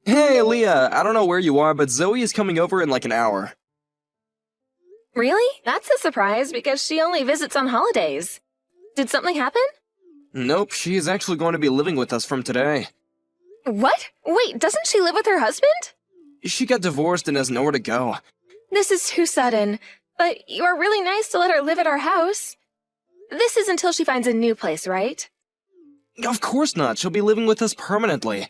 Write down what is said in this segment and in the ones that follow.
Hey, Leah, I don't know where you are, but Zoe is coming over in like an hour. Really? That's a surprise because she only visits on holidays. Did something happen? Nope, she is actually going to be living with us from today. What? Wait, doesn't she live with her husband? She got divorced and has nowhere to go. This is too sudden. But you are really nice to let her live at our house. This is until she finds a new place, right? Of course not, she'll be living with us permanently.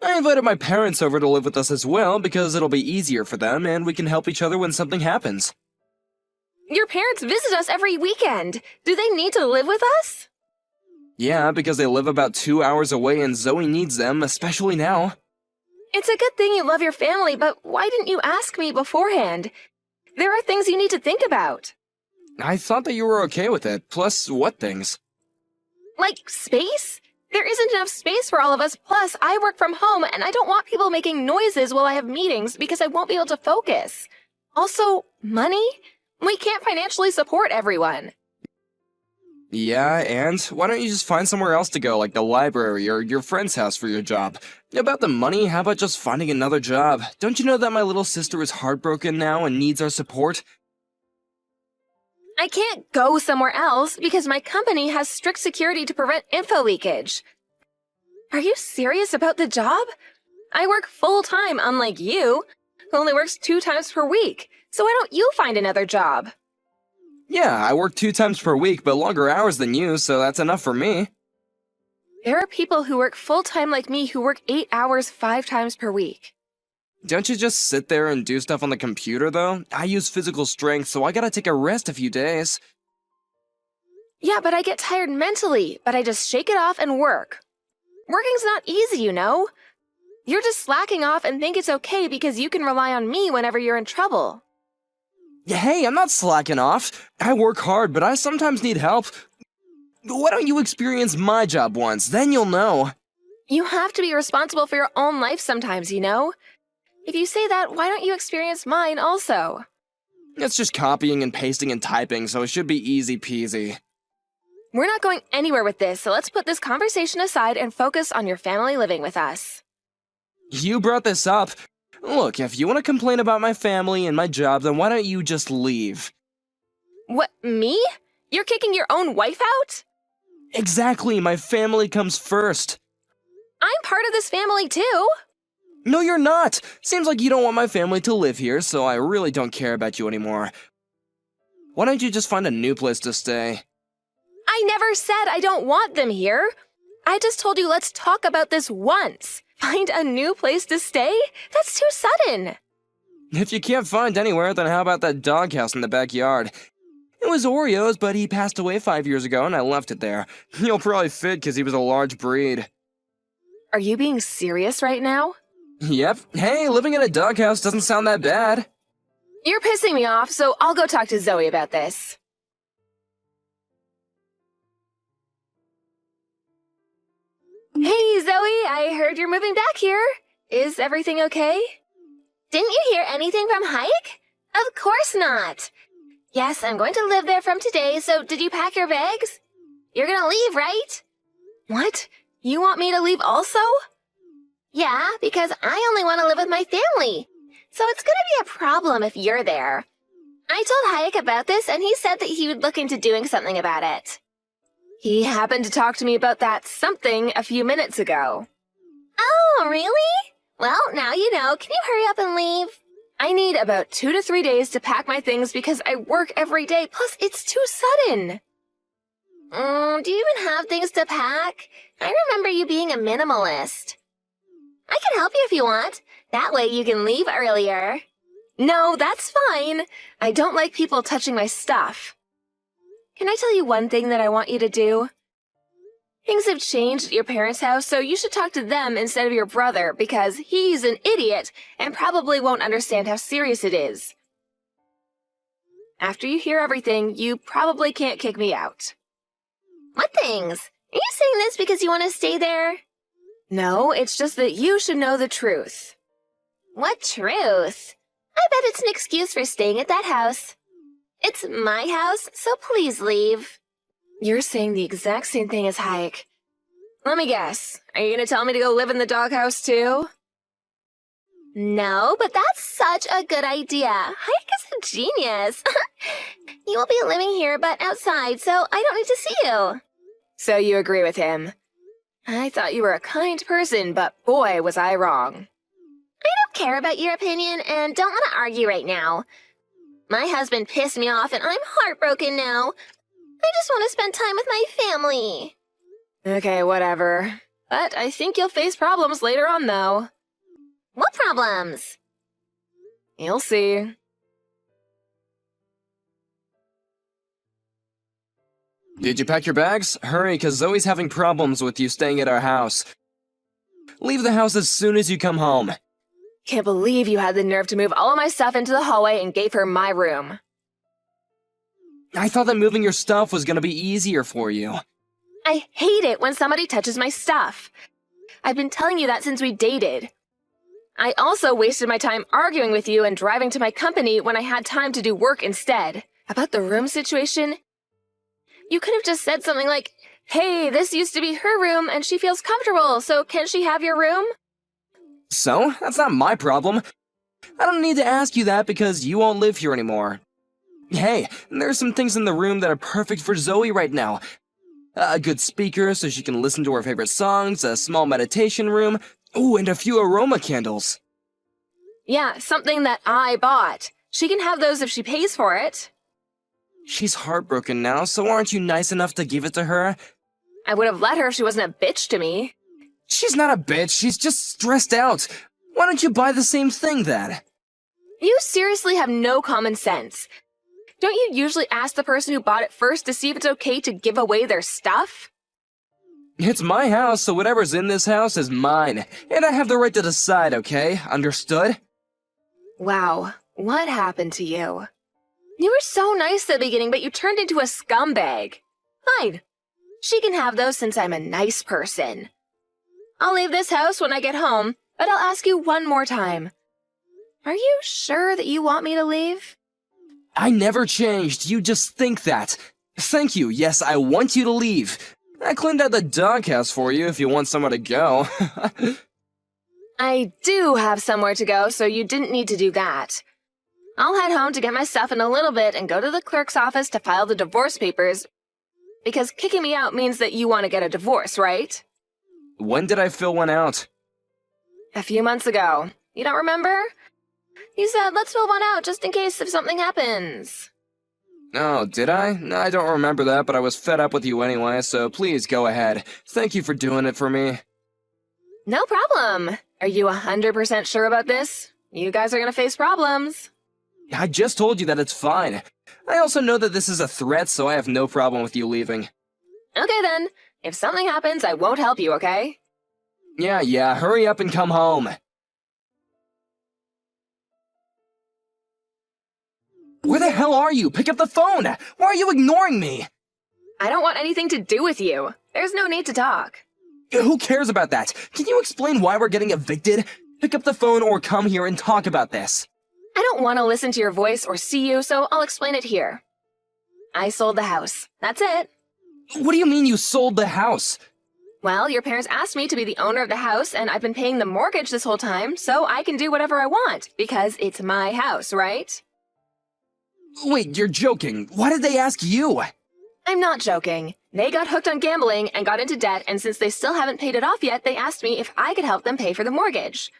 I invited my parents over to live with us as well because it'll be easier for them and we can help each other when something happens. Your parents visit us every weekend. Do they need to live with us? Yeah, because they live about 2 hours away and Zoe needs them, especially now. It's a good thing you love your family, but why didn't you ask me beforehand? There are things you need to think about. I thought that you were okay with it, plus what things? Like space? There isn't enough space for all of us, plus I work from home and I don't want people making noises while I have meetings because I won't be able to focus. Also, money? We can't financially support everyone. Yeah, and why don't you just find somewhere else to go, like the library or your friend's house for your job? About the money, how about just finding another job? Don't you know that my little sister is heartbroken now and needs our support? I can't go somewhere else because my company has strict security to prevent info leakage. Are you serious about the job? I work full-time, unlike you, who only works 2 times per week. So why don't you find another job? Yeah, I work 2 times per week, but longer hours than you, so that's enough for me. There are people who work full-time like me who work 8 hours 5 times per week. Don't you just sit there and do stuff on the computer, though? I use physical strength, so I gotta take a rest a few days. Yeah, but I get tired mentally, but I just shake it off and work. Working's not easy, you know. You're just slacking off and think it's okay because you can rely on me whenever you're in trouble. Hey, I'm not slacking off. I work hard, but I sometimes need help. Why don't you experience my job once, then you'll know. You have to be responsible for your own life sometimes, you know. If you say that, why don't you experience mine also? It's just copying and pasting and typing, so it should be easy peasy. We're not going anywhere with this, so let's put this conversation aside and focus on your family living with us. You brought this up. Look, if you want to complain about my family and my job, then why don't you just leave? What, me? You're kicking your own wife out? Exactly, my family comes first. I'm part of this family too. No, you're not. Seems like you don't want my family to live here, so I really don't care about you anymore. Why don't you just find a new place to stay? I never said I don't want them here. I just told you let's talk about this once. Find a new place to stay? That's too sudden. If you can't find anywhere, then how about that doghouse in the backyard? It was Oreo's, but he passed away 5 years ago and I left it there. He'll probably fit because he was a large breed. Are you being serious right now? Yep. Hey, living in a doghouse doesn't sound that bad. You're pissing me off, so I'll go talk to Zoe about this. Hey, Zoe, I heard you're moving back here. Is everything okay? Didn't you hear anything from Hayek? Of course not. Yes, I'm going to live there from today, so did you pack your bags? You're gonna leave, right? What? You want me to leave also? Yeah, because I only want to live with my family. So it's gonna be a problem if you're there. I told Hayek about this, and he said that he would look into doing something about it. He happened to talk to me about that something a few minutes ago. Oh, really? Well, now you know. Can you hurry up and leave? I need about 2 to 3 days to pack my things because I work every day, plus it's too sudden. Do you even have things to pack? I remember you being a minimalist. I can help you if you want. That way you can leave earlier. No, that's fine. I don't like people touching my stuff. Can I tell you one thing that I want you to do? Things have changed at your parents' house, so you should talk to them instead of your brother because he's an idiot and probably won't understand how serious it is. After you hear everything, you probably can't kick me out. What things? Are you saying this because you want to stay there? No, it's just that you should know the truth. What truth? I bet it's an excuse for staying at that house. It's my house, so please leave. You're saying the exact same thing as Hayek. Let me guess. Are you going to tell me to go live in the doghouse too? No, but that's such a good idea. Hayek is a genius. You will be living here, but outside, so I don't need to see you. So you agree with him? I thought you were a kind person, but boy, was I wrong. I don't care about your opinion and don't want to argue right now. My husband pissed me off and I'm heartbroken now. I just want to spend time with my family. Okay, whatever. But I think you'll face problems later on, though. What problems? You'll see. Did you pack your bags? Hurry, because Zoe's having problems with you staying at our house. Leave the house as soon as you come home. Can't believe you had the nerve to move all of my stuff into the hallway and gave her my room. I thought that moving your stuff was gonna be easier for you. I hate it when somebody touches my stuff. I've been telling you that since we dated. I also wasted my time arguing with you and driving to my company when I had time to do work instead. About the room situation, you could have just said something like, "Hey, this used to be her room and she feels comfortable, so can she have your room?" So, that's not my problem. I don't need to ask you that because you won't live here anymore. Hey, there's some things in the room that are perfect for Zoe right now. A good speaker so she can listen to her favorite songs, a small meditation room, ooh, and a few aroma candles. Yeah, something that I bought. She can have those if she pays for it. She's heartbroken now, so aren't you nice enough to give it to her? I would have let her if she wasn't a bitch to me. She's not a bitch, she's just stressed out. Why don't you buy the same thing then? You seriously have no common sense. Don't you usually ask the person who bought it first to see if it's okay to give away their stuff? It's my house, so whatever's in this house is mine. And I have the right to decide, okay? Understood? Wow, what happened to you? You were so nice at the beginning, but you turned into a scumbag. Fine. She can have those since I'm a nice person. I'll leave this house when I get home, but I'll ask you one more time. Are you sure that you want me to leave? I never changed, you just think that. Thank you, yes, I want you to leave. I cleaned out the doghouse for you if you want somewhere to go. I do have somewhere to go, so you didn't need to do that. I'll head home to get my stuff in a little bit and go to the clerk's office to file the divorce papers. Because kicking me out means that you want to get a divorce, right? When did I fill one out? A few months ago. You don't remember? You said, let's fill one out just in case if something happens. Oh, did I? No, I don't remember that, but I was fed up with you anyway, so please go ahead. Thank you for doing it for me. No problem. Are you 100% sure about this? You guys are gonna face problems. I just told you that it's fine. I also know that this is a threat, so I have no problem with you leaving. Okay then. If something happens, I won't help you, okay? Yeah, hurry up and come home. Where the hell are you? Pick up the phone! Why are you ignoring me? I don't want anything to do with you. There's no need to talk. Who cares about that? Can you explain why we're getting evicted? Pick up the phone or come here and talk about this. I don't want to listen to your voice or see you, so I'll explain it here. I sold the house. That's it. What do you mean you sold the house? Well, your parents asked me to be the owner of the house, and I've been paying the mortgage this whole time, so I can do whatever I want, because it's my house, right? Wait, you're joking. Why did they ask you? I'm not joking. They got hooked on gambling and got into debt, and since they still haven't paid it off yet, they asked me if I could help them pay for the mortgage.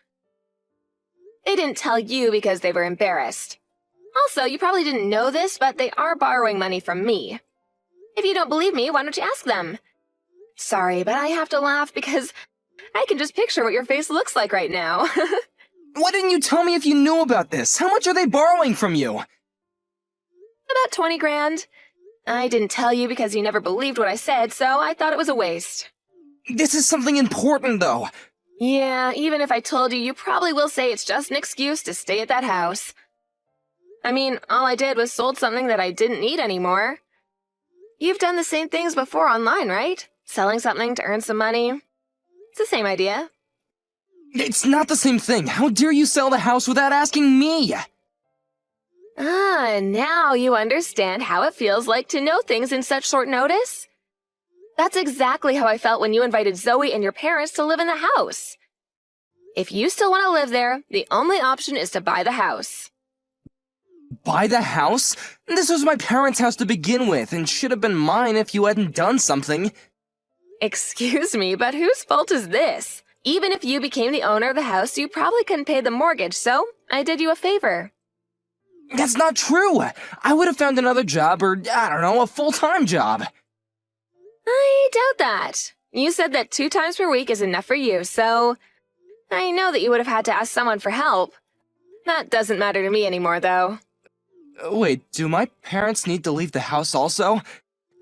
They didn't tell you because they were embarrassed. Also, you probably didn't know this, but they are borrowing money from me. If you don't believe me, why don't you ask them? Sorry, but I have to laugh because I can just picture what your face looks like right now. Why didn't you tell me if you knew about this? How much are they borrowing from you? About 20 grand. I didn't tell you because you never believed what I said, so I thought it was a waste. This is something important, though. Yeah, even if I told you, you probably will say it's just an excuse to stay at that house. I mean, all I did was sold something that I didn't need anymore. You've done the same things before online, right? Selling something to earn some money. It's the same idea. It's not the same thing. How dare you sell the house without asking me? Ah, now you understand how it feels like to know things in such short notice? That's exactly how I felt when you invited Zoe and your parents to live in the house. If you still want to live there, the only option is to buy the house. Buy the house? This was my parents' house to begin with, and should have been mine if you hadn't done something. Excuse me, but whose fault is this? Even if you became the owner of the house, you probably couldn't pay the mortgage, so I did you a favor. That's not true! I would have found another job, or, I don't know, a full-time job. I doubt that. You said that 2 times per week is enough for you, so I know that you would have had to ask someone for help. That doesn't matter to me anymore, though. Wait, do my parents need to leave the house also?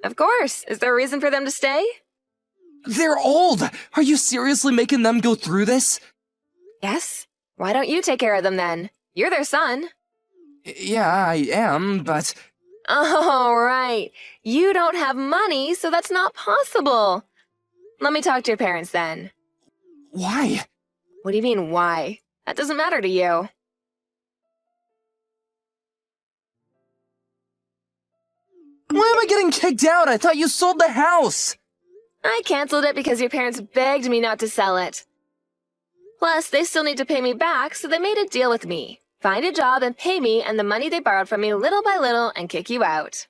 Of course. Is there a reason for them to stay? They're old! Are you seriously making them go through this? Yes. Why don't you take care of them then? You're their son. Yeah, I am, but... Oh, right. You don't have money, so that's not possible. Let me talk to your parents then. Why? What do you mean, why? That doesn't matter to you. Why am I getting kicked out? I thought you sold the house! I canceled it because your parents begged me not to sell it. Plus, they still need to pay me back, so they made a deal with me. Find a job and pay me and the money they borrowed from me little by little and kick you out.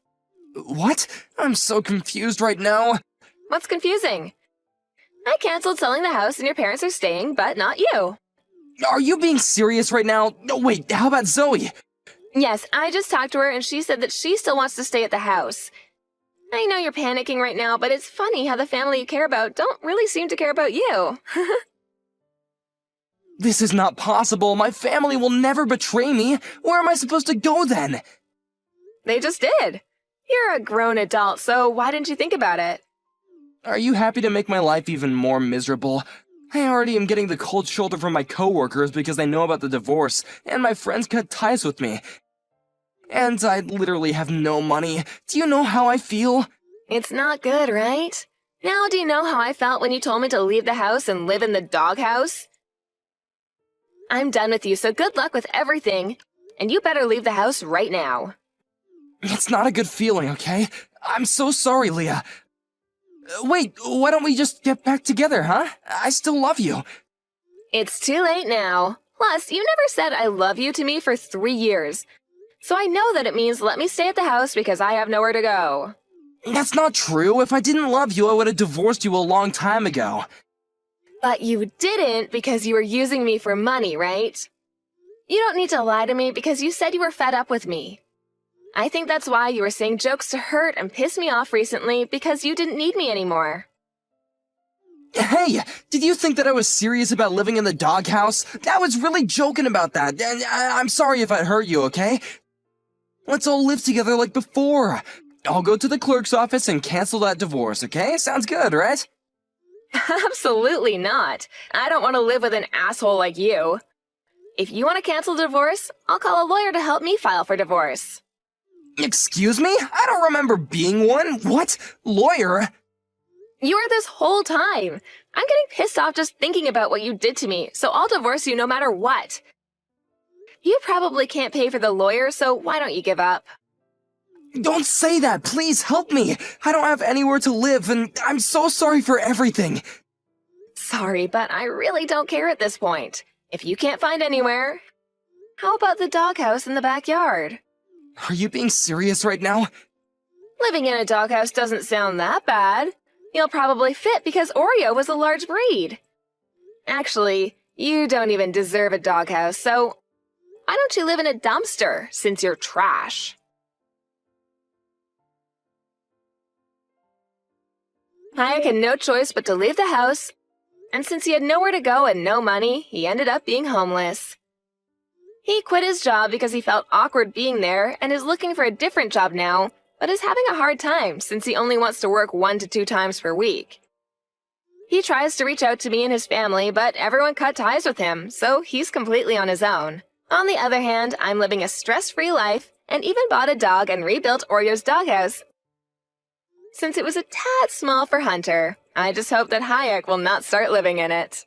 What? I'm so confused right now. What's confusing? I canceled selling the house and your parents are staying, but not you. Are you being serious right now? No, wait, how about Zoe? Yes, I just talked to her and she said that she still wants to stay at the house. I know you're panicking right now, but it's funny how the family you care about don't really seem to care about you. This is not possible. My family will never betray me. Where am I supposed to go then? They just did. You're a grown adult, so why didn't you think about it? Are you happy to make my life even more miserable? I already am getting the cold shoulder from my coworkers because they know about the divorce, and my friends cut ties with me. And I literally have no money. Do you know how I feel? It's not good, right? Now do you know how I felt when you told me to leave the house and live in the doghouse? I'm done with you, so good luck with everything. And you better leave the house right now. It's not a good feeling, okay? I'm so sorry, Leah. Wait, why don't we just get back together, huh? I still love you. It's too late now. Plus, you never said I love you to me for 3 years. So I know that it means let me stay at the house because I have nowhere to go. That's not true. If I didn't love you, I would have divorced you a long time ago. But you didn't because you were using me for money, right? You don't need to lie to me because you said you were fed up with me. I think that's why you were saying jokes to hurt and piss me off recently because you didn't need me anymore. Hey, did you think that I was serious about living in the doghouse? I was really joking about that, and I'm sorry if I hurt you, okay? Let's all live together like before. I'll go to the clerk's office and cancel that divorce, okay? Sounds good, right? Absolutely not. I don't want to live with an asshole like you. If you want to cancel divorce, I'll call a lawyer to help me file for divorce. Excuse me? I don't remember being one. What? Lawyer? You were this whole time. I'm getting pissed off just thinking about what you did to me, so I'll divorce you no matter what. You probably can't pay for the lawyer, so why don't you give up? Don't say that. Please help me. I don't have anywhere to live, and I'm so sorry for everything. Sorry, but I really don't care at this point. If you can't find anywhere, how about the doghouse in the backyard? Are you being serious right now? Living in a doghouse doesn't sound that bad. You'll probably fit because Oreo was a large breed. Actually, you don't even deserve a doghouse, so why don't you live in a dumpster since you're trash? Hayek had no choice but to leave the house, and since he had nowhere to go and no money, he ended up being homeless. He quit his job because he felt awkward being there and is looking for a different job now, but is having a hard time since he only wants to work 1 to 2 times per week. He tries to reach out to me and his family, but everyone cut ties with him, so he's completely on his own. On the other hand, I'm living a stress-free life and even bought a dog and rebuilt Oreo's doghouse. Since it was a tad small for Hunter, I just hope that Hayek will not start living in it.